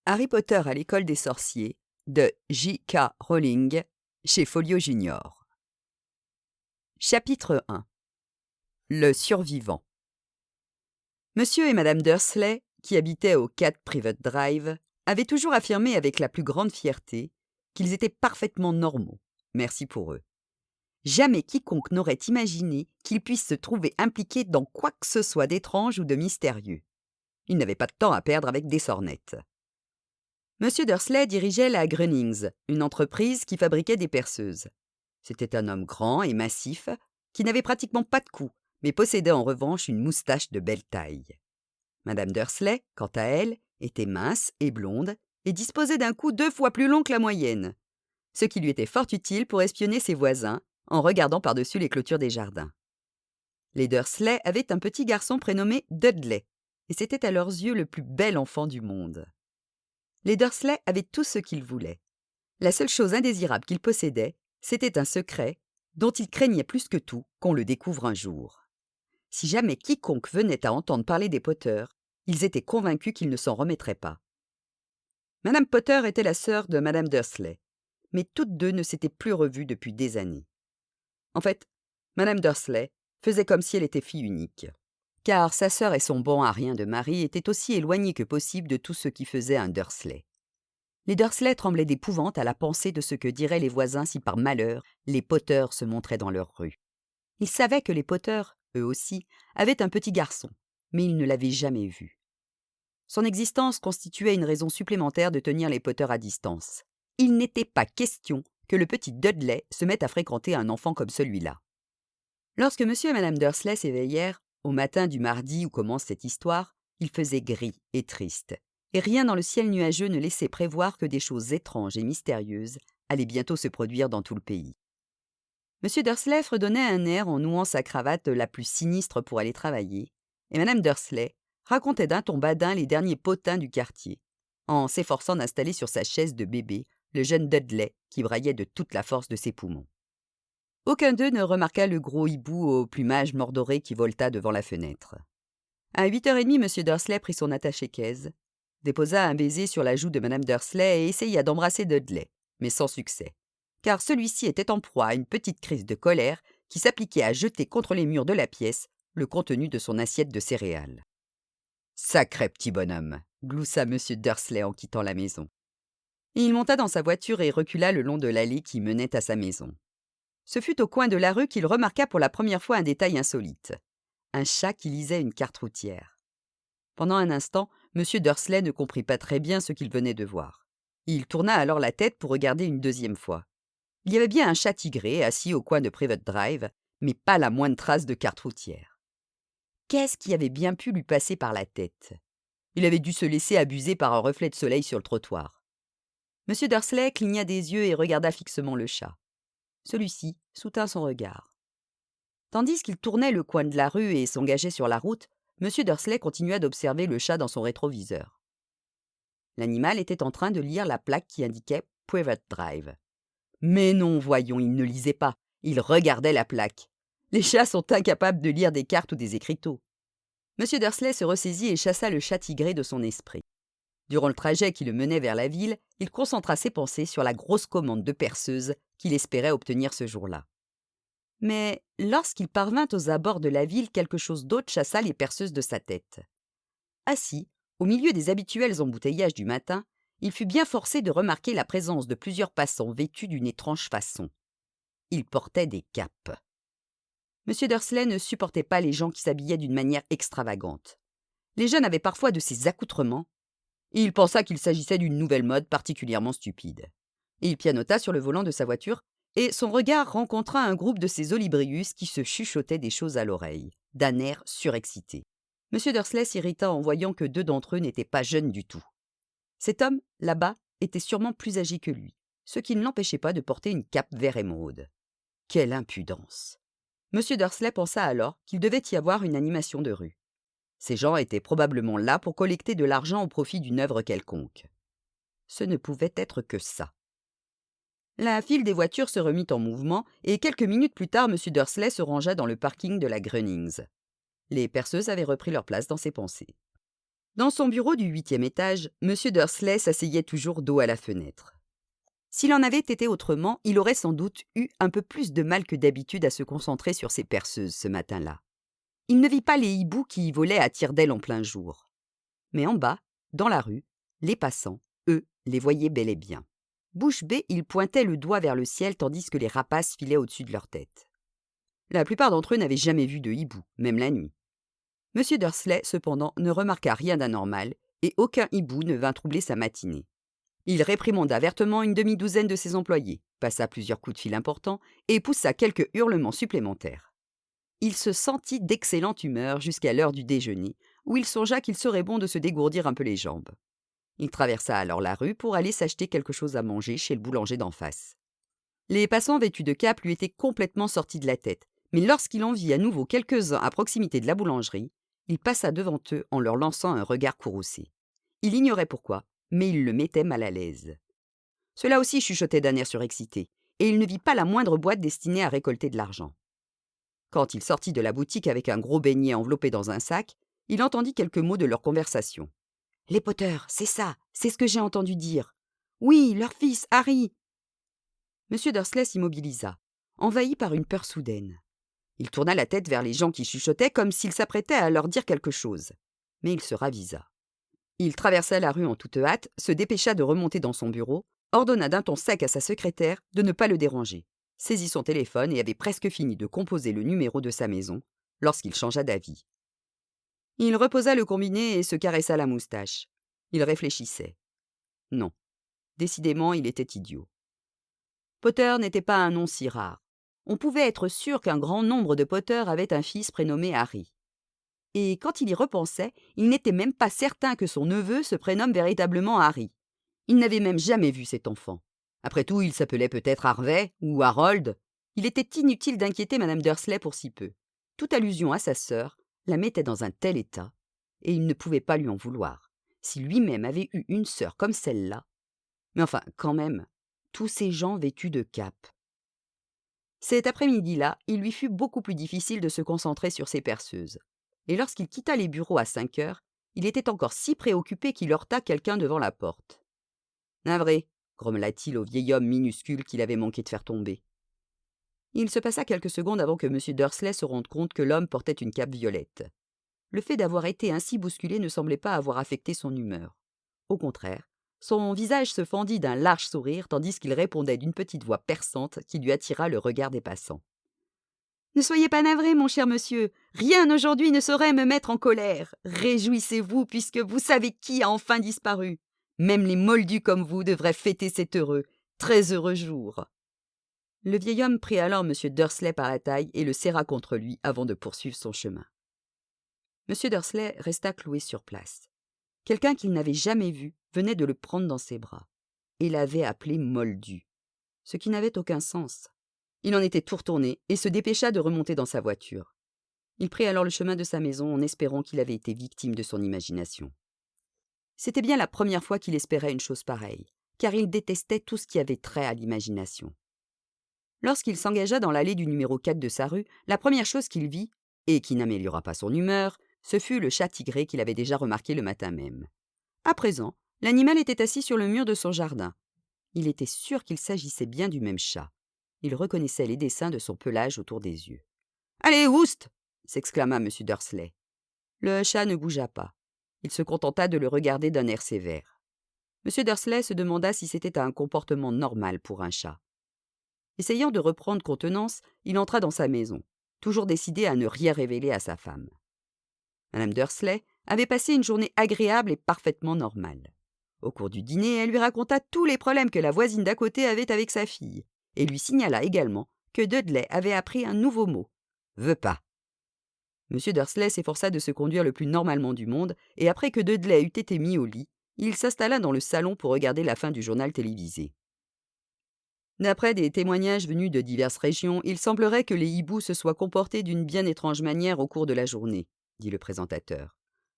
Harry Potter à l'école des sorciers de J.K. Rowling chez Folio Junior. Chapitre 1. Le survivant. Monsieur et Madame Dursley, qui habitaient au 4 Private Drive, avaient toujours affirmé avec la plus grande fierté qu'ils étaient parfaitement normaux. Merci pour eux. Jamais quiconque n'aurait imaginé qu'ils puissent se trouver impliqués dans quoi que ce soit d'étrange ou de mystérieux. Ils n'avaient pas de temps à perdre avec des sornettes. Monsieur Dursley dirigeait la Grunnings, une entreprise qui fabriquait des perceuses. C'était un homme grand et massif, qui n'avait pratiquement pas de cou, mais possédait en revanche une moustache de belle taille. Madame Dursley, quant à elle, était mince et blonde, et disposait d'un cou 2 fois plus long que la moyenne, ce qui lui était fort utile pour espionner ses voisins, en regardant par-dessus les clôtures des jardins. Les Dursley avaient un petit garçon prénommé Dudley, et c'était à leurs yeux le plus bel enfant du monde. Les Dursley avaient tout ce qu'ils voulaient. La seule chose indésirable qu'ils possédaient, c'était un secret dont ils craignaient plus que tout qu'on le découvre un jour. Si jamais quiconque venait à entendre parler des Potter, ils étaient convaincus qu'ils ne s'en remettraient pas. Madame Potter était la sœur de Madame Dursley, mais toutes deux ne s'étaient plus revues depuis des années. En fait, Madame Dursley faisait comme si elle était fille unique, car sa sœur et son bon à rien de mari étaient aussi éloignés que possible de tout ce qui faisait un Dursley. Les Dursley tremblaient d'épouvante à la pensée de ce que diraient les voisins si par malheur les Potter se montraient dans leur rue. Ils savaient que les Potter, eux aussi, avaient un petit garçon, mais ils ne l'avaient jamais vu. Son existence constituait une raison supplémentaire de tenir les Potter à distance. Il n'était pas question que le petit Dudley se mette à fréquenter un enfant comme celui-là. Lorsque monsieur et madame Dursley s'éveillèrent, au matin du mardi où commence cette histoire, il faisait gris et triste, et rien dans le ciel nuageux ne laissait prévoir que des choses étranges et mystérieuses allaient bientôt se produire dans tout le pays. Monsieur Dursley fredonnait un air en nouant sa cravate la plus sinistre pour aller travailler, et madame Dursley racontait d'un ton badin les derniers potins du quartier, en s'efforçant d'installer sur sa chaise de bébé le jeune Dudley qui braillait de toute la force de ses poumons. Aucun d'eux ne remarqua le gros hibou au plumage mordoré qui voleta devant la fenêtre. À 8h30, M. Dursley prit son attaché-caisse, déposa un baiser sur la joue de Mme Dursley et essaya d'embrasser Dudley, mais sans succès, car celui-ci était en proie à une petite crise de colère qui s'appliquait à jeter contre les murs de la pièce le contenu de son assiette de céréales. « Sacré petit bonhomme !» gloussa M. Dursley en quittant la maison. Et il monta dans sa voiture et recula le long de l'allée qui menait à sa maison. Ce fut au coin de la rue qu'il remarqua pour la première fois un détail insolite. Un chat qui lisait une carte routière. Pendant un instant, M. Dursley ne comprit pas très bien ce qu'il venait de voir. Il tourna alors la tête pour regarder une deuxième fois. Il y avait bien un chat tigré assis au coin de Private Drive, mais pas la moindre trace de carte routière. Qu'est-ce qui avait bien pu lui passer par la tête? Il avait dû se laisser abuser par un reflet de soleil sur le trottoir. M. Dursley cligna des yeux et regarda fixement le chat. Celui-ci soutint son regard. Tandis qu'il tournait le coin de la rue et s'engageait sur la route, M. Dursley continua d'observer le chat dans son rétroviseur. L'animal était en train de lire la plaque qui indiquait « Private Drive ». Mais non, voyons, il ne lisait pas, il regardait la plaque. Les chats sont incapables de lire des cartes ou des écriteaux. M. Dursley se ressaisit et chassa le chat tigré de son esprit. Durant le trajet qui le menait vers la ville, il concentra ses pensées sur la grosse commande de perceuse qu'il espérait obtenir ce jour-là. Mais lorsqu'il parvint aux abords de la ville, quelque chose d'autre chassa les perceuses de sa tête. Assis, au milieu des habituels embouteillages du matin, il fut bien forcé de remarquer la présence de plusieurs passants vêtus d'une étrange façon. Ils portaient des capes. M. Dursley ne supportait pas les gens qui s'habillaient d'une manière extravagante. Les jeunes avaient parfois de ces accoutrements. Il pensa qu'il s'agissait d'une nouvelle mode particulièrement stupide. Il pianota sur le volant de sa voiture et son regard rencontra un groupe de ces olibrius qui se chuchotaient des choses à l'oreille, d'un air surexcité. M. Dursley s'irrita en voyant que 2 d'entre eux n'étaient pas jeunes du tout. Cet homme, là-bas, était sûrement plus âgé que lui, ce qui ne l'empêchait pas de porter une cape vert émeraude. Quelle impudence! M. Dursley pensa alors qu'il devait y avoir une animation de rue. Ces gens étaient probablement là pour collecter de l'argent au profit d'une œuvre quelconque. Ce ne pouvait être que ça. La file des voitures se remit en mouvement et quelques minutes plus tard, M. Dursley se rangea dans le parking de la Grunnings. Les perceuses avaient repris leur place dans ses pensées. Dans son bureau du 8e étage, M. Dursley s'asseyait toujours dos à la fenêtre. S'il en avait été autrement, il aurait sans doute eu un peu plus de mal que d'habitude à se concentrer sur ses perceuses ce matin-là. Il ne vit pas les hiboux qui y volaient à tire-d'aile en plein jour. Mais en bas, dans la rue, les passants, eux, les voyaient bel et bien. Bouche bée, ils pointaient le doigt vers le ciel tandis que les rapaces filaient au-dessus de leur tête. La plupart d'entre eux n'avaient jamais vu de hibou, même la nuit. M. Dursley, cependant, ne remarqua rien d'anormal, et aucun hibou ne vint troubler sa matinée. Il réprimanda vertement une demi-douzaine de ses employés, passa plusieurs coups de fil importants et poussa quelques hurlements supplémentaires. Il se sentit d'excellente humeur jusqu'à l'heure du déjeuner, où il songea qu'il serait bon de se dégourdir un peu les jambes. Il traversa alors la rue pour aller s'acheter quelque chose à manger chez le boulanger d'en face. Les passants vêtus de cape lui étaient complètement sortis de la tête, mais lorsqu'il en vit à nouveau quelques-uns à proximité de la boulangerie, il passa devant eux en leur lançant un regard courroucé. Il ignorait pourquoi, mais il le mettait mal à l'aise. Ceux-là aussi chuchotaient d'un air surexcité, et il ne vit pas la moindre boîte destinée à récolter de l'argent. Quand il sortit de la boutique avec un gros beignet enveloppé dans un sac, il entendit quelques mots de leur conversation. « Les Potter, c'est ça, c'est ce que j'ai entendu dire. Oui, leur fils, Harry. » M. Dursley s'immobilisa, envahi par une peur soudaine. Il tourna la tête vers les gens qui chuchotaient comme s'il s'apprêtait à leur dire quelque chose. Mais il se ravisa. Il traversa la rue en toute hâte, se dépêcha de remonter dans son bureau, ordonna d'un ton sec à sa secrétaire de ne pas le déranger, saisit son téléphone et avait presque fini de composer le numéro de sa maison lorsqu'il changea d'avis. Il reposa le combiné et se caressa la moustache. Il réfléchissait. Non, décidément, il était idiot. Potter n'était pas un nom si rare. On pouvait être sûr qu'un grand nombre de Potter avaient un fils prénommé Harry. Et quand il y repensait, il n'était même pas certain que son neveu se prénomme véritablement Harry. Il n'avait même jamais vu cet enfant. Après tout, il s'appelait peut-être Harvey ou Harold. Il était inutile d'inquiéter Madame Dursley pour si peu. Toute allusion à sa sœur la mettait dans un tel état, et il ne pouvait pas lui en vouloir. Si lui-même avait eu une sœur comme celle-là. Mais enfin, quand même, tous ces gens vêtus de capes. Cet après-midi-là, il lui fut beaucoup plus difficile de se concentrer sur ses perceuses. Et lorsqu'il quitta les bureaux à 5 heures, il était encore si préoccupé qu'il heurta quelqu'un devant la porte. « Navré », grommela-t-il au vieil homme minuscule qu'il avait manqué de faire tomber. Il se passa quelques secondes avant que M. Dursley se rende compte que l'homme portait une cape violette. Le fait d'avoir été ainsi bousculé ne semblait pas avoir affecté son humeur. Au contraire, son visage se fendit d'un large sourire tandis qu'il répondait d'une petite voix perçante qui lui attira le regard des passants. « Ne soyez pas navré, mon cher monsieur. Rien aujourd'hui ne saurait me mettre en colère. Réjouissez-vous puisque vous savez qui a enfin disparu. Même les moldus comme vous devraient fêter cet heureux, très heureux jour. » Le vieil homme prit alors M. Dursley par la taille et le serra contre lui avant de poursuivre son chemin. M. Dursley resta cloué sur place. Quelqu'un qu'il n'avait jamais vu venait de le prendre dans ses bras et l'avait appelé moldu, ce qui n'avait aucun sens. Il en était tout retourné et se dépêcha de remonter dans sa voiture. Il prit alors le chemin de sa maison en espérant qu'il avait été victime de son imagination. C'était bien la première fois qu'il espérait une chose pareille, car il détestait tout ce qui avait trait à l'imagination. Lorsqu'il s'engagea dans l'allée du numéro 4 de sa rue, la première chose qu'il vit, et qui n'améliora pas son humeur, ce fut le chat tigré qu'il avait déjà remarqué le matin même. À présent, l'animal était assis sur le mur de son jardin. Il était sûr qu'il s'agissait bien du même chat. Il reconnaissait les dessins de son pelage autour des yeux. « Allez, oust !» s'exclama M. Dursley. Le chat ne bougea pas. Il se contenta de le regarder d'un air sévère. M. Dursley se demanda si c'était un comportement normal pour un chat. Essayant de reprendre contenance, il entra dans sa maison, toujours décidé à ne rien révéler à sa femme. Madame Dursley avait passé une journée agréable et parfaitement normale. Au cours du dîner, elle lui raconta tous les problèmes que la voisine d'à côté avait avec sa fille, et lui signala également que Dudley avait appris un nouveau mot, « veut pas ». M. Dursley s'efforça de se conduire le plus normalement du monde, et après que Dudley eut été mis au lit, il s'installa dans le salon pour regarder la fin du journal télévisé. D'après des témoignages venus de diverses régions, il semblerait que les hiboux se soient comportés d'une bien étrange manière au cours de la journée, dit le présentateur.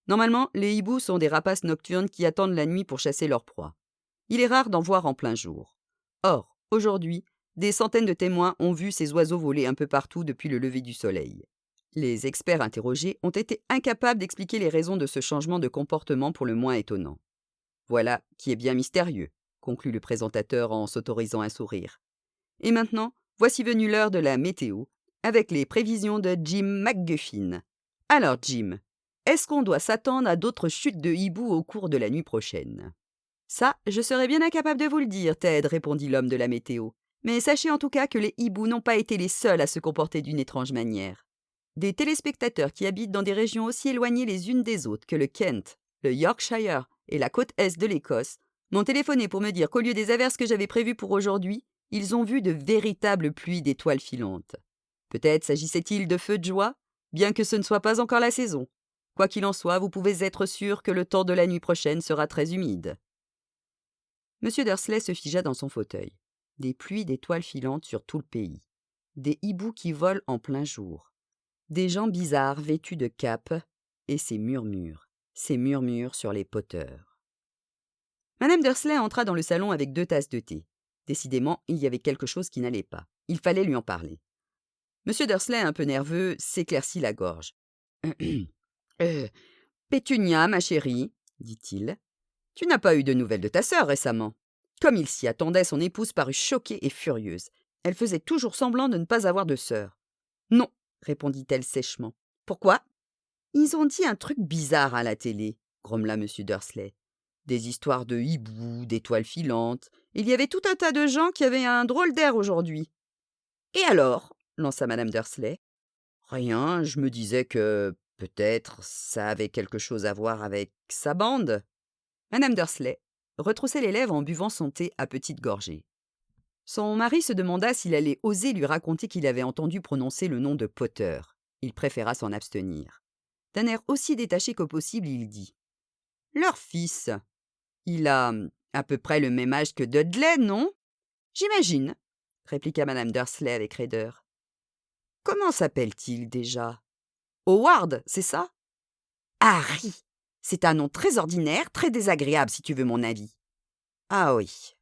Normalement, les hiboux sont des rapaces nocturnes qui attendent la nuit pour chasser leur proie. Il est rare d'en voir en plein jour. Or, aujourd'hui, des centaines de témoins ont vu ces oiseaux voler un peu partout depuis le lever du soleil. Les experts interrogés ont été incapables d'expliquer les raisons de ce changement de comportement pour le moins étonnant. Voilà qui est bien mystérieux, conclut le présentateur en s'autorisant un sourire. Et maintenant, voici venue l'heure de la météo, avec les prévisions de Jim McGuffin. Alors Jim, est-ce qu'on doit s'attendre à d'autres chutes de hibou au cours de la nuit prochaine? Ça, je serais bien incapable de vous le dire, Ted, répondit l'homme de la météo. Mais sachez en tout cas que les hiboux n'ont pas été les seuls à se comporter d'une étrange manière. Des téléspectateurs qui habitent dans des régions aussi éloignées les unes des autres que le Kent, le Yorkshire et la côte est de l'Écosse m'ont téléphoné pour me dire qu'au lieu des averses que j'avais prévues pour aujourd'hui, ils ont vu de véritables pluies d'étoiles filantes. Peut-être s'agissait-il de feux de joie, bien que ce ne soit pas encore la saison. Quoi qu'il en soit, vous pouvez être sûr que le temps de la nuit prochaine sera très humide. M. Dursley se figea dans son fauteuil. Des pluies d'étoiles filantes sur tout le pays. Des hiboux qui volent en plein jour. Des gens bizarres vêtus de capes et ces murmures sur les poteurs. Madame Dursley entra dans le salon avec 2 tasses de thé. Décidément, il y avait quelque chose qui n'allait pas. Il fallait lui en parler. Monsieur Dursley, un peu nerveux, s'éclaircit la gorge. Pétunia, ma chérie, dit-il, tu n'as pas eu de nouvelles de ta sœur récemment. Comme il s'y attendait, son épouse parut choquée et furieuse. Elle faisait toujours semblant de ne pas avoir de sœur. Non, répondit-elle sèchement. Pourquoi? Ils ont dit un truc bizarre à la télé, grommela M. Dursley. Des histoires de hiboux, d'étoiles filantes. Il y avait tout un tas de gens qui avaient un drôle d'air aujourd'hui. Et alors? Lança Madame Dursley. Rien, je me disais que, peut-être, ça avait quelque chose à voir avec sa bande. Madame Dursley retroussait les lèvres en buvant son thé à petites gorgées. Son mari se demanda s'il allait oser lui raconter qu'il avait entendu prononcer le nom de Potter. Il préféra s'en abstenir. D'un air aussi détaché que possible, il dit « Leur fils, il a à peu près le même âge que Dudley, non? J'imagine, répliqua Madame Dursley avec raideur. Comment s'appelle-t-il déjà? Howard, c'est ça? Harry! C'est un nom très ordinaire, très désagréable si tu veux mon avis. Ah oui,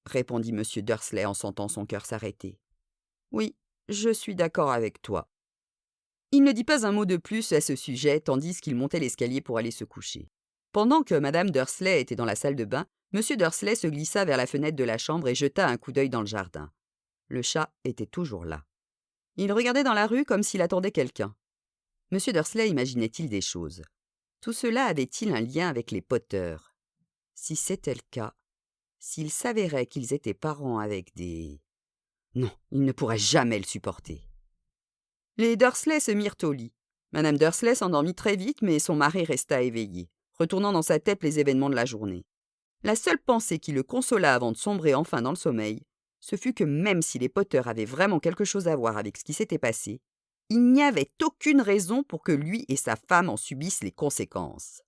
répondit M. Dursley en sentant son cœur s'arrêter. Oui, je suis d'accord avec toi. Il ne dit pas un mot de plus à ce sujet tandis qu'il montait l'escalier pour aller se coucher. Pendant que Madame Dursley était dans la salle de bain, M. Dursley se glissa vers la fenêtre de la chambre et jeta un coup d'œil dans le jardin. Le chat était toujours là. Il regardait dans la rue comme s'il attendait quelqu'un. M. Dursley imaginait-il des choses. Tout cela avait-il un lien avec les Potter? Si c'était le cas, s'il s'avérait qu'ils étaient parents avec des... Non, il ne pourrait jamais le supporter. Les Dursley se mirent au lit. Madame Dursley s'endormit très vite, mais son mari resta éveillé, retournant dans sa tête les événements de la journée. La seule pensée qui le consola avant de sombrer enfin dans le sommeil, ce fut que même si les Potter avaient vraiment quelque chose à voir avec ce qui s'était passé, il n'y avait aucune raison pour que lui et sa femme en subissent les conséquences.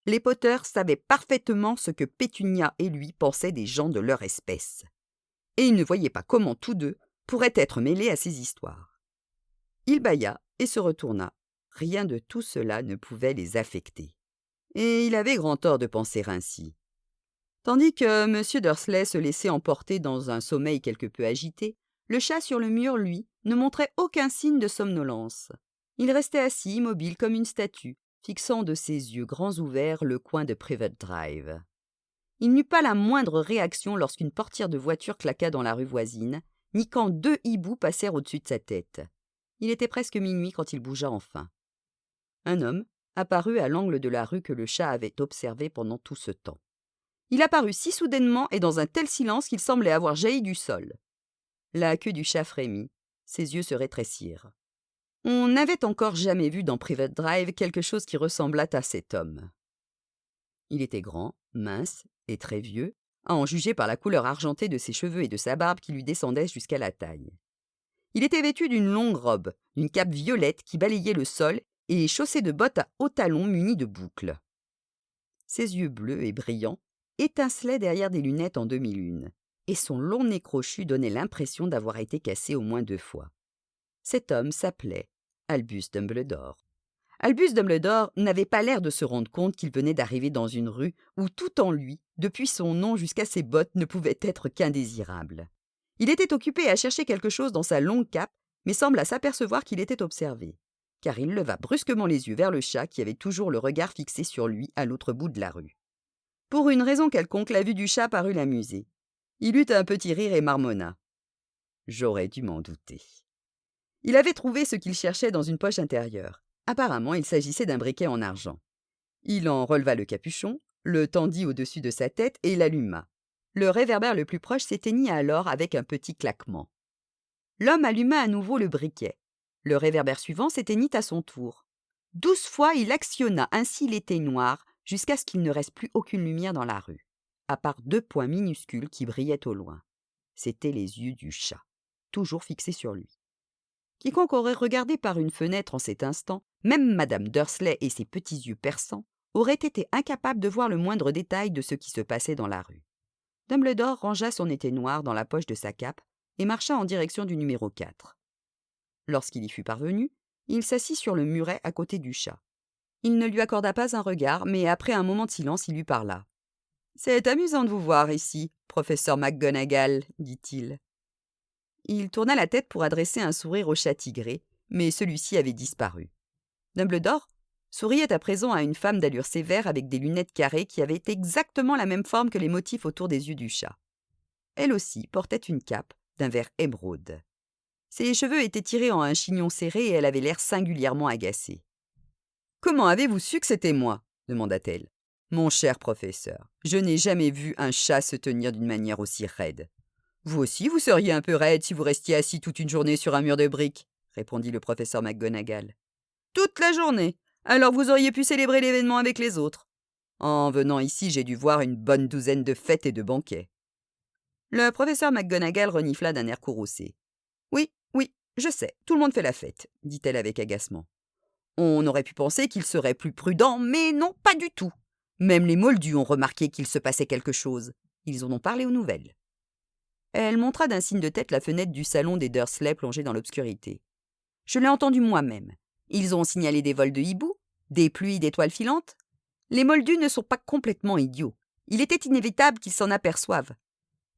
Les Potter savaient parfaitement ce que Pétunia et lui pensaient des gens de leur espèce. Et ils ne voyaient pas comment tous deux pourraient être mêlés à ces histoires. Il bâilla et se retourna. Rien de tout cela ne pouvait les affecter. Et il avait grand tort de penser ainsi. Tandis que M. Dursley se laissait emporter dans un sommeil quelque peu agité, le chat sur le mur, lui, ne montrait aucun signe de somnolence. Il restait assis, immobile comme une statue, fixant de ses yeux grands ouverts le coin de Privet Drive. Il n'eut pas la moindre réaction lorsqu'une portière de voiture claqua dans la rue voisine, ni quand 2 hiboux passèrent au-dessus de sa tête. Il était presque minuit quand il bougea enfin. Un homme apparut à l'angle de la rue que le chat avait observé pendant tout ce temps. Il apparut si soudainement et dans un tel silence qu'il semblait avoir jailli du sol. La queue du chat frémit, ses yeux se rétrécirent. On n'avait encore jamais vu dans Privet Drive quelque chose qui ressemblât à cet homme. Il était grand, mince et très vieux, à en juger par la couleur argentée de ses cheveux et de sa barbe qui lui descendait jusqu'à la taille. Il était vêtu d'une longue robe, d'une cape violette qui balayait le sol et chaussé de bottes à hauts talons munies de boucles. Ses yeux bleus et brillants étincelaient derrière des lunettes en demi-lune, et son long nez crochu donnait l'impression d'avoir été cassé au moins 2 fois. Cet homme s'appelait Albus Dumbledore. Albus Dumbledore n'avait pas l'air de se rendre compte qu'il venait d'arriver dans une rue où tout en lui, depuis son nom jusqu'à ses bottes, ne pouvait être qu'indésirable. Il était occupé à chercher quelque chose dans sa longue cape, mais sembla s'apercevoir qu'il était observé. car il leva brusquement les yeux vers le chat qui avait toujours le regard fixé sur lui à l'autre bout de la rue. Pour une raison quelconque, la vue du chat parut l'amuser. Il eut un petit rire et marmonna. J'aurais dû m'en douter. Il avait trouvé ce qu'il cherchait dans une poche intérieure. Apparemment, il s'agissait d'un briquet en argent. Il en releva le capuchon, le tendit au-dessus de sa tête et l'alluma. Le réverbère le plus proche s'éteignit alors avec un petit claquement. L'homme alluma à nouveau le briquet. Le réverbère suivant s'éteignit à son tour. 12 fois, il actionna ainsi l'éteignoir jusqu'à ce qu'il ne reste plus aucune lumière dans la rue, à part 2 points minuscules qui brillaient au loin. C'étaient les yeux du chat, toujours fixés sur lui. Quiconque aurait regardé par une fenêtre en cet instant, même Madame Dursley et ses petits yeux perçants, aurait été incapable de voir le moindre détail de ce qui se passait dans la rue. Dumbledore rangea son éteignoir dans la poche de sa cape et marcha en direction du numéro 4. Lorsqu'il y fut parvenu, il s'assit sur le muret à côté du chat. Il ne lui accorda pas un regard, mais après un moment de silence, il lui parla. « C'est amusant de vous voir ici, professeur McGonagall, dit-il. » Il tourna la tête pour adresser un sourire au chat tigré, mais celui-ci avait disparu. Dumbledore souriait à présent à une femme d'allure sévère avec des lunettes carrées qui avaient exactement la même forme que les motifs autour des yeux du chat. Elle aussi portait une cape d'un vert émeraude. Ses cheveux étaient tirés en un chignon serré et elle avait l'air singulièrement agacée. « Comment avez-vous su que c'était moi ?» demanda-t-elle. « Mon cher professeur, je n'ai jamais vu un chat se tenir d'une manière aussi raide. »« Vous aussi, vous seriez un peu raide si vous restiez assis toute une journée sur un mur de briques, » répondit le professeur McGonagall. « Toute la journée. Alors vous auriez pu célébrer l'événement avec les autres. En venant ici, j'ai dû voir une bonne douzaine de fêtes et de banquets. » Le professeur McGonagall renifla d'un air courroucé. « Oui, je sais, tout le monde fait la fête, » dit-elle avec agacement. « On aurait pu penser qu'il serait plus prudent, mais non, pas du tout. Même les moldus ont remarqué qu'il se passait quelque chose. Ils en ont parlé aux nouvelles. » Elle montra d'un signe de tête la fenêtre du salon des Dursley plongée dans l'obscurité. « Je l'ai entendu moi-même. Ils ont signalé des vols de hiboux, des pluies d'étoiles filantes. Les moldus ne sont pas complètement idiots. Il était inévitable qu'ils s'en aperçoivent.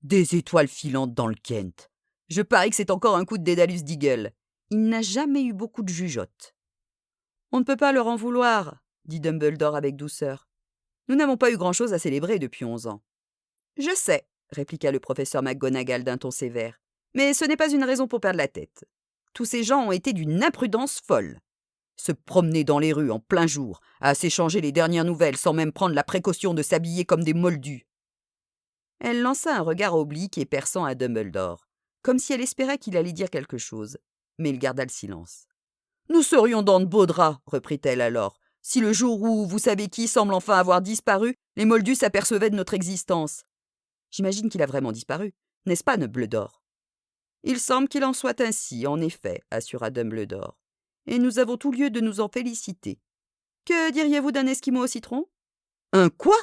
Des étoiles filantes dans le Kent. Je parie que c'est encore un coup de Dédalus Diggle. Il n'a jamais eu beaucoup de jugeote. »« On ne peut pas leur en vouloir, » dit Dumbledore avec douceur. « Nous n'avons pas eu grand-chose à célébrer depuis 11 ans. »« Je sais, » répliqua le professeur McGonagall d'un ton sévère, « mais ce n'est pas une raison pour perdre la tête. Tous ces gens ont été d'une imprudence folle. Se promener dans les rues en plein jour, à s'échanger les dernières nouvelles sans même prendre la précaution de s'habiller comme des moldus. » Elle lança un regard oblique et perçant à Dumbledore, comme si elle espérait qu'il allait dire quelque chose, mais il garda le silence. « Nous serions dans de beaux draps, reprit-elle alors, si le jour où vous savez qui semble enfin avoir disparu, les moldus s'apercevaient de notre existence. J'imagine qu'il a vraiment disparu, n'est-ce pas, Dumbledore ? » « Il semble qu'il en soit ainsi, en effet, » assura Dumbledore, « et nous avons tout lieu de nous en féliciter. Que diriez-vous d'un esquimau au citron ? » « Un quoi ? » ?»«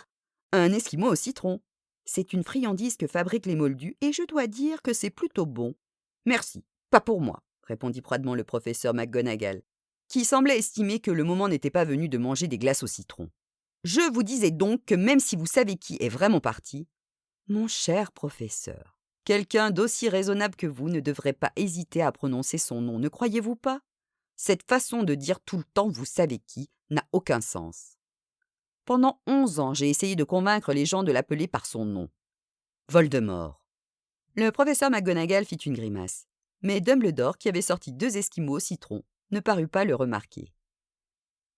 Un esquimau au citron. C'est une friandise que fabriquent les moldus, et je dois dire que c'est plutôt bon. »« Merci, pas pour moi, » répondit froidement le professeur McGonagall, qui semblait estimer que le moment n'était pas venu de manger des glaces au citron. « Je vous disais donc que même si vous savez qui est vraiment parti, mon cher professeur, quelqu'un d'aussi raisonnable que vous ne devrait pas hésiter à prononcer son nom, ne croyez-vous pas ? Cette façon de dire tout le temps « vous savez qui » n'a aucun sens. Pendant 11 ans, j'ai essayé de convaincre les gens de l'appeler par son nom. Voldemort. Le professeur McGonagall fit une grimace, mais Dumbledore, qui avait sorti 2 esquimaux au citron, ne parut pas le remarquer.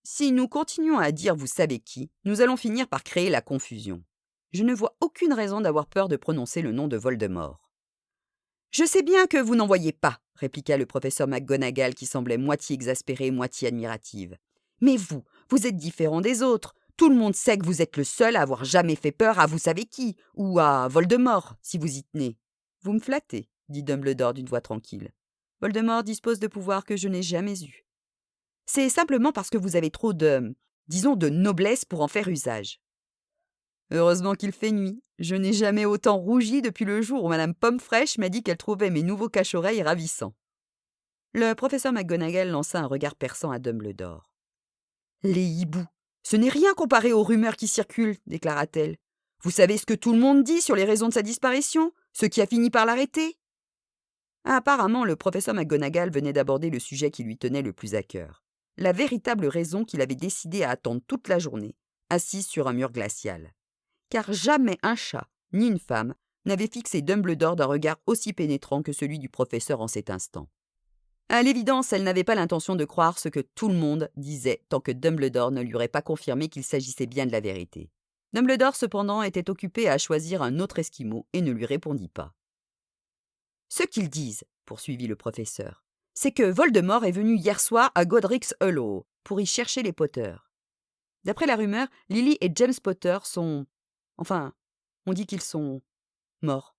Si nous continuons à dire « vous savez qui », nous allons finir par créer la confusion. Je ne vois aucune raison d'avoir peur de prononcer le nom de Voldemort. « Je sais bien que vous n'en voyez pas, » répliqua le professeur McGonagall qui semblait moitié exaspérée, moitié admirative. « Mais vous êtes différent des autres. Tout le monde sait que vous êtes le seul à avoir jamais fait peur à vous savez qui, ou à Voldemort, si vous y tenez. »« Vous me flattez, » dit Dumbledore d'une voix tranquille. « Voldemort dispose de pouvoirs que je n'ai jamais eus. C'est simplement parce que vous avez trop disons, de noblesse pour en faire usage. » Heureusement qu'il fait nuit. Je n'ai jamais autant rougi depuis le jour où Madame Pomme-Fraîche m'a dit qu'elle trouvait mes nouveaux cache-oreilles ravissants. Le professeur McGonagall lança un regard perçant à Dumbledore. « Les hiboux, ce n'est rien comparé aux rumeurs qui circulent, déclara-t-elle. Vous savez ce que tout le monde dit sur les raisons de sa disparition, ce qui a fini par l'arrêter ?» Apparemment, le professeur McGonagall venait d'aborder le sujet qui lui tenait le plus à cœur. la véritable raison qu'il avait décidé à attendre toute la journée, assis sur un mur glacial. Car jamais un chat, ni une femme, n'avait fixé Dumbledore d'un regard aussi pénétrant que celui du professeur en cet instant. À l'évidence, elle n'avait pas l'intention de croire ce que tout le monde disait tant que Dumbledore ne lui aurait pas confirmé qu'il s'agissait bien de la vérité. Dumbledore, cependant, était occupé à choisir un autre Esquimau et ne lui répondit pas. « Ce qu'ils disent, poursuivit le professeur, c'est que Voldemort est venu hier soir à Godric's Hollow pour y chercher les Potter. D'après la rumeur, Lily et James Potter sont... Enfin, on dit qu'ils sont... morts. »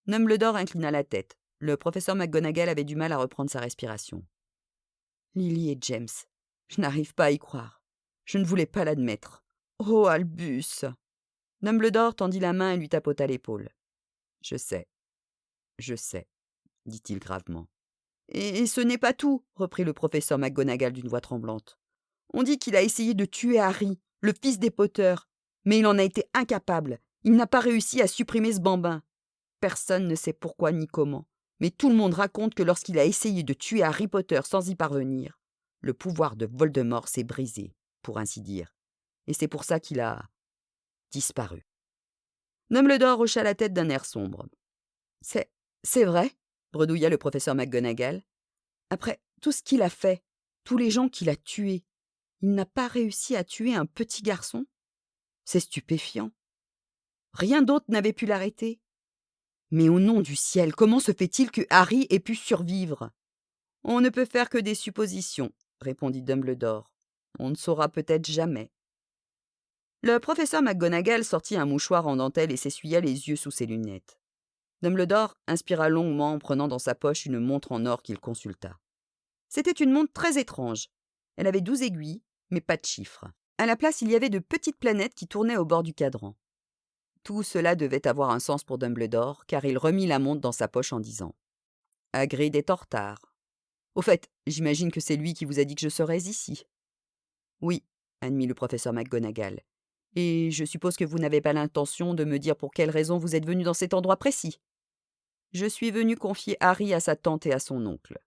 Dumbledore inclina la tête. Le professeur McGonagall avait du mal à reprendre sa respiration. « Lily et James, je n'arrive pas à y croire. Je ne voulais pas l'admettre. Oh, Albus !» Dumbledore tendit la main et lui tapota l'épaule. « Je sais, dit-il gravement. « Et ce n'est pas tout, reprit le professeur McGonagall d'une voix tremblante. On dit qu'il a essayé de tuer Harry, le fils des Potter, mais il en a été incapable. Il n'a pas réussi à supprimer ce bambin. Personne ne sait pourquoi ni comment, mais tout le monde raconte que lorsqu'il a essayé de tuer Harry Potter sans y parvenir, le pouvoir de Voldemort s'est brisé, pour ainsi dire, et c'est pour ça qu'il a disparu. » Dumbledore hocha la tête d'un air sombre. « C'est vrai ?» bredouilla le professeur McGonagall. « Après tout ce qu'il a fait, tous les gens qu'il a tués, il n'a pas réussi à tuer un petit garçon? C'est stupéfiant. Rien d'autre n'avait pu l'arrêter. Mais au nom du ciel, comment se fait-il que Harry ait pu survivre ? » « On ne peut faire que des suppositions, » répondit Dumbledore. « On ne saura peut-être jamais. » Le professeur McGonagall sortit un mouchoir en dentelle et s'essuya les yeux sous ses lunettes. Dumbledore inspira longuement en prenant dans sa poche une montre en or qu'il consulta. C'était une montre très étrange. Elle avait 12 aiguilles, mais pas de chiffres. À la place, il y avait de petites planètes qui tournaient au bord du cadran. Tout cela devait avoir un sens pour Dumbledore, car il remit la montre dans sa poche en disant « Hagrid est en retard. Au fait, j'imagine que c'est lui qui vous a dit que je serais ici. » « Oui, » admit le professeur McGonagall. « Et je suppose que vous n'avez pas l'intention de me dire pour quelle raison vous êtes venu dans cet endroit précis. » « Je suis venu confier Harry à sa tante et à son oncle.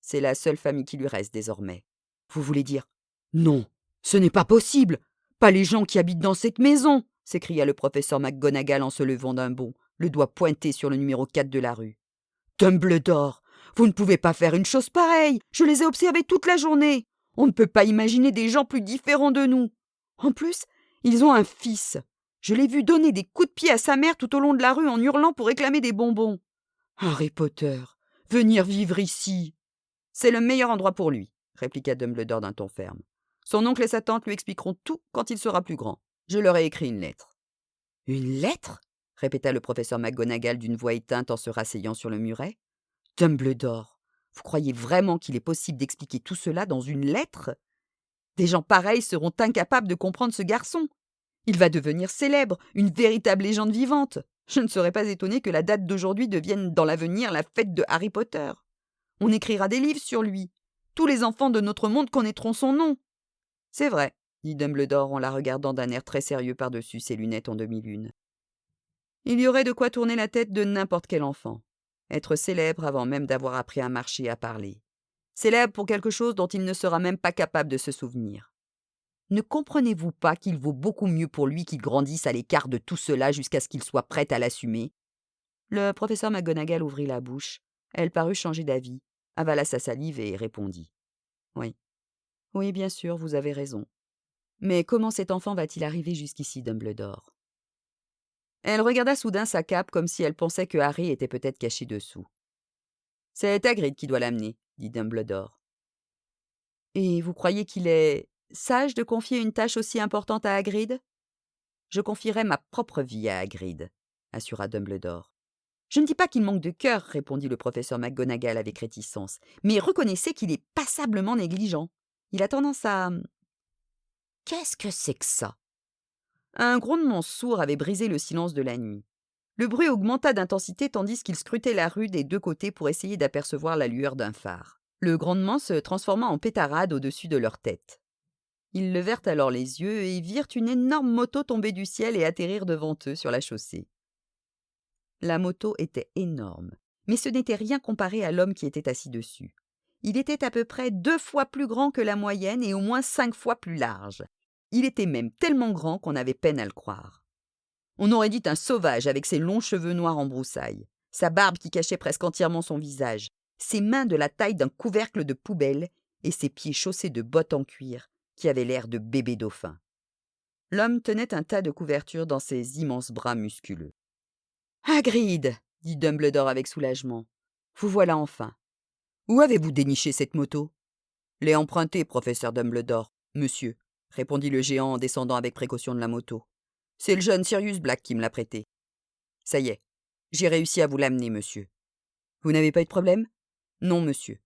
C'est la seule famille qui lui reste désormais. » « Vous voulez dire... »« Non, ce n'est pas possible. Pas les gens qui habitent dans cette maison !» s'écria le professeur McGonagall en se levant d'un bond, le doigt pointé sur le numéro 4 de la rue. « Dumbledore, vous ne pouvez pas faire une chose pareille. Je les ai observés toute la journée. On ne peut pas imaginer des gens plus différents de nous. En plus, ils ont un fils. Je l'ai vu donner des coups de pied à sa mère tout au long de la rue en hurlant pour réclamer des bonbons. Harry Potter, venir vivre ici. C'est le meilleur endroit pour lui, répliqua Dumbledore d'un ton ferme. Son oncle et sa tante lui expliqueront tout quand il sera plus grand. Je leur ai écrit une lettre. Une lettre ? Répéta le professeur McGonagall d'une voix éteinte en se rasseyant sur le muret. Dumbledore, vous croyez vraiment qu'il est possible d'expliquer tout cela dans une lettre ? Des gens pareils seront incapables de comprendre ce garçon. Il va devenir célèbre, une véritable légende vivante. Je ne serais pas étonné que la date d'aujourd'hui devienne dans l'avenir la fête de Harry Potter. On écrira des livres sur lui. Tous les enfants de notre monde connaîtront son nom. C'est vrai, dit Dumbledore en la regardant d'un air très sérieux par-dessus ses lunettes en demi-lune. Il y aurait de quoi tourner la tête de n'importe quel enfant. Être célèbre avant même d'avoir appris à marcher et à parler. Célèbre pour quelque chose dont il ne sera même pas capable de se souvenir. Ne comprenez-vous pas qu'il vaut beaucoup mieux pour lui qu'il grandisse à l'écart de tout cela jusqu'à ce qu'il soit prêt à l'assumer ? Le professeur McGonagall ouvrit la bouche. Elle parut changer d'avis, avala sa salive et répondit. « Oui. Oui, bien sûr, vous avez raison. Mais comment cet enfant va-t-il arriver jusqu'ici, Dumbledore ?» Elle regarda soudain sa cape comme si elle pensait que Harry était peut-être caché dessous. « C'est Hagrid qui doit l'amener, » dit Dumbledore. « Et vous croyez qu'il est sage de confier une tâche aussi importante à Hagrid ? » « Je confierai ma propre vie à Hagrid, » assura Dumbledore. « Je ne dis pas qu'il manque de cœur, » répondit le professeur McGonagall avec réticence, « mais reconnaissez qu'il est passablement négligent. Il a tendance à... Qu'est-ce que c'est que ça ? » Un grondement sourd avait brisé le silence de la nuit. Le bruit augmenta d'intensité tandis qu'ils scrutaient la rue des deux côtés pour essayer d'apercevoir la lueur d'un phare. Le grondement se transforma en pétarade au-dessus de leur tête. Ils levèrent alors les yeux et virent une énorme moto tomber du ciel et atterrir devant eux sur la chaussée. La moto était énorme, mais ce n'était rien comparé à l'homme qui était assis dessus. Il était à peu près 2 fois plus grand que la moyenne et au moins 5 fois plus large. Il était même tellement grand qu'on avait peine à le croire. On aurait dit un sauvage avec ses longs cheveux noirs en broussailles, sa barbe qui cachait presque entièrement son visage, ses mains de la taille d'un couvercle de poubelle et ses pieds chaussés de bottes en cuir qui avaient l'air de bébés dauphins. L'homme tenait un tas de couvertures dans ses immenses bras musculeux. « Hagrid !» dit Dumbledore avec soulagement. « Vous voilà enfin. Où avez-vous déniché cette moto ?»« L'ai empruntée, professeur Dumbledore, monsieur, » répondit le géant en descendant avec précaution de la moto. « C'est le jeune Sirius Black qui me l'a prêtée. Ça y est, j'ai réussi à vous l'amener, monsieur. Vous n'avez pas eu de problème ? Non, monsieur.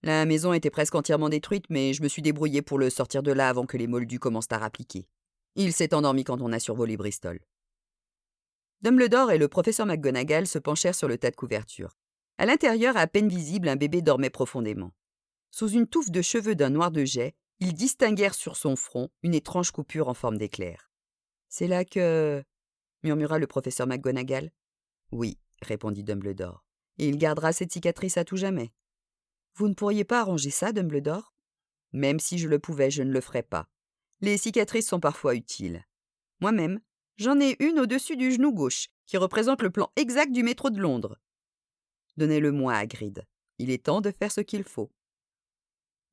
La maison était presque entièrement détruite, mais je me suis débrouillé pour le sortir de là avant que les moldus commencent à rappliquer. Il s'est endormi quand on a survolé Bristol. » Dumbledore et le professeur McGonagall se penchèrent sur le tas de couvertures. À l'intérieur, à peine visible, un bébé dormait profondément. Sous une touffe de cheveux d'un noir de jais, ils distinguèrent sur son front une étrange coupure en forme d'éclair. « C'est là que... » murmura le professeur McGonagall. « Oui, » répondit Dumbledore. « Et il gardera cette cicatrice à tout jamais. »« Vous ne pourriez pas arranger ça, Dumbledore ?»« Même si je le pouvais, je ne le ferais pas. Les cicatrices sont parfois utiles. Moi-même, j'en ai une au-dessus du genou gauche, qui représente le plan exact du métro de Londres. Donnez-le-moi, Hagrid. Il est temps de faire ce qu'il faut. »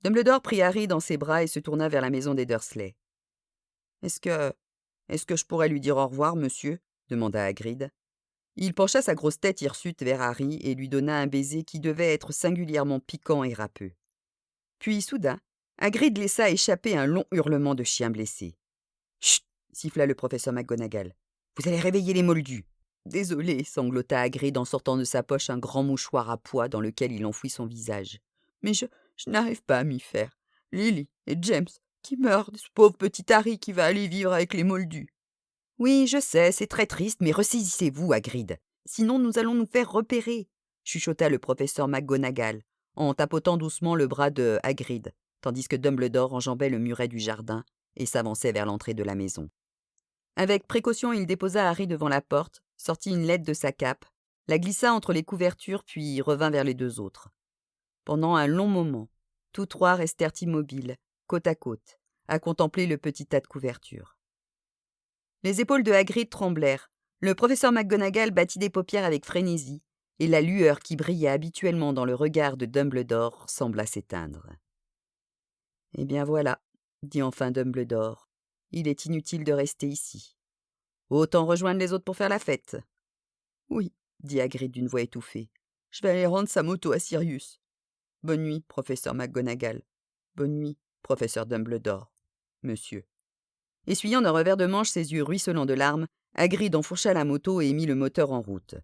Dumbledore prit Harry dans ses bras et se tourna vers la maison des Dursley. « Est-ce que je pourrais lui dire au revoir, monsieur ?» demanda Hagrid. Il pencha sa grosse tête hirsute vers Harry et lui donna un baiser qui devait être singulièrement piquant et râpeux. Puis, soudain, Hagrid laissa échapper un long hurlement de chien blessé. « Chut !» siffla le professeur McGonagall. « Vous allez réveiller les moldus. »« Désolé, » sanglota Hagrid en sortant de sa poche un grand mouchoir à pois dans lequel il enfouit son visage. « Mais je n'arrive pas à m'y faire. Lily et James qui meurent, ce pauvre petit Harry qui va aller vivre avec les moldus. »« Oui, je sais, c'est très triste, mais ressaisissez-vous, Hagrid. Sinon nous allons nous faire repérer, » chuchota le professeur McGonagall, en tapotant doucement le bras de Hagrid, tandis que Dumbledore enjambait le muret du jardin et s'avançait vers l'entrée de la maison. Avec précaution, il déposa Harry devant la porte, sortit une lettre de sa cape, la glissa entre les couvertures, puis revint vers les deux autres. Pendant un long moment, tous trois restèrent immobiles, côte à côte, à contempler le petit tas de couvertures. Les épaules de Hagrid tremblèrent, le professeur McGonagall battit des paupières avec frénésie, et la lueur qui brillait habituellement dans le regard de Dumbledore sembla s'éteindre. « Eh bien voilà, » dit enfin Dumbledore. « Il est inutile de rester ici. Autant rejoindre les autres pour faire la fête. »« Oui, » dit Hagrid d'une voix étouffée. « Je vais aller rendre sa moto à Sirius. Bonne nuit, professeur McGonagall. Bonne nuit, professeur Dumbledore. Monsieur. » Essuyant d'un revers de manche ses yeux ruisselants de larmes, Hagrid enfourcha la moto et mit le moteur en route.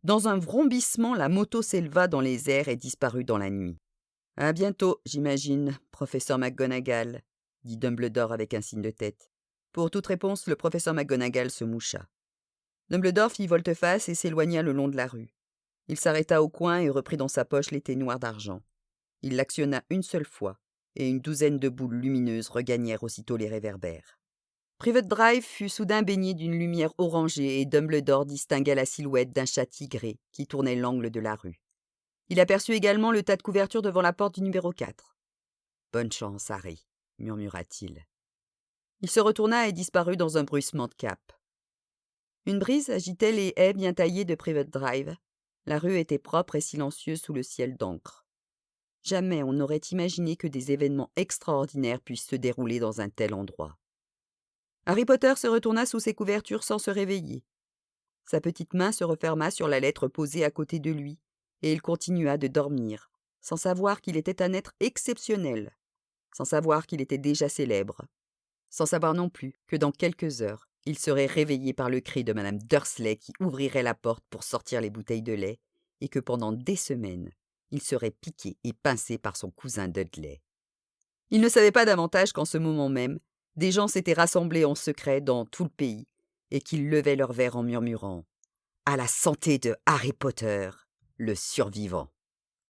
Dans un vrombissement, la moto s'éleva dans les airs et disparut dans la nuit. « À bientôt, j'imagine, professeur McGonagall, » dit Dumbledore avec un signe de tête. Pour toute réponse, le professeur McGonagall se moucha. Dumbledore fit volte-face et s'éloigna le long de la rue. Il s'arrêta au coin et reprit dans sa poche l'épée noire d'argent. Il l'actionna une seule fois, et une douzaine de boules lumineuses regagnèrent aussitôt les réverbères. Privet Drive fut soudain baigné d'une lumière orangée et Dumbledore distingua la silhouette d'un chat tigré qui tournait l'angle de la rue. Il aperçut également le tas de couvertures devant la porte du numéro 4. « Bonne chance, Harry, » murmura-t-il. Il se retourna et disparut dans un bruissement de cape. Une brise agitait les haies bien taillées de Privet Drive. La rue était propre et silencieuse sous le ciel d'encre. Jamais on n'aurait imaginé que des événements extraordinaires puissent se dérouler dans un tel endroit. Harry Potter se retourna sous ses couvertures sans se réveiller. Sa petite main se referma sur la lettre posée à côté de lui, et il continua de dormir, sans savoir qu'il était un être exceptionnel, sans savoir qu'il était déjà célèbre, sans savoir non plus que dans quelques heures, il serait réveillé par le cri de Madame Dursley qui ouvrirait la porte pour sortir les bouteilles de lait, et que pendant des semaines, il serait piqué et pincé par son cousin Dudley. Il ne savait pas davantage qu'en ce moment même, des gens s'étaient rassemblés en secret dans tout le pays et qu'ils levaient leurs verres en murmurant « À la santé de Harry Potter, le survivant !»